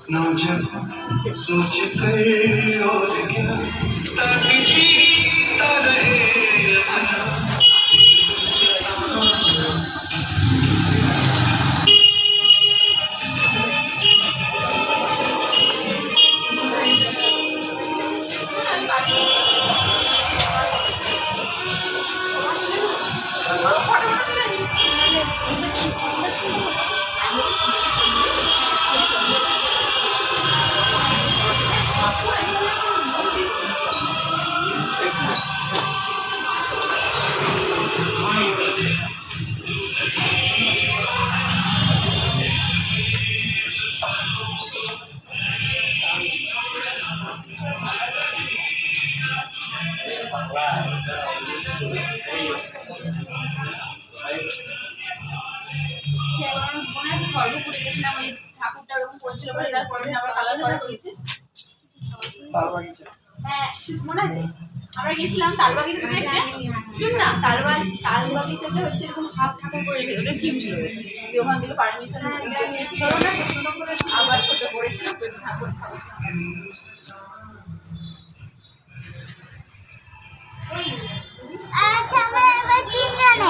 ना जब सोच कर और क्या ताकि जीता रहे मजा খড়গপুরে গেছিলাম ওই ঠাকুরটা ওরকম বলছিল বলে তার পরের দিন আমরা কালার করা করেছি তাল বাগিচা। হ্যাঁ মনে আছে আমরা গেছিলাম তাল বাগিচাতে দেখতে ঠিক না তাল বাগিচাতে হচ্ছে এরকম হাফ ঠাকুর করে রেখে ওটা থিম ছিল যে ওখান থেকে পারমিশন আবার ছোট করেছিল ঠাকুর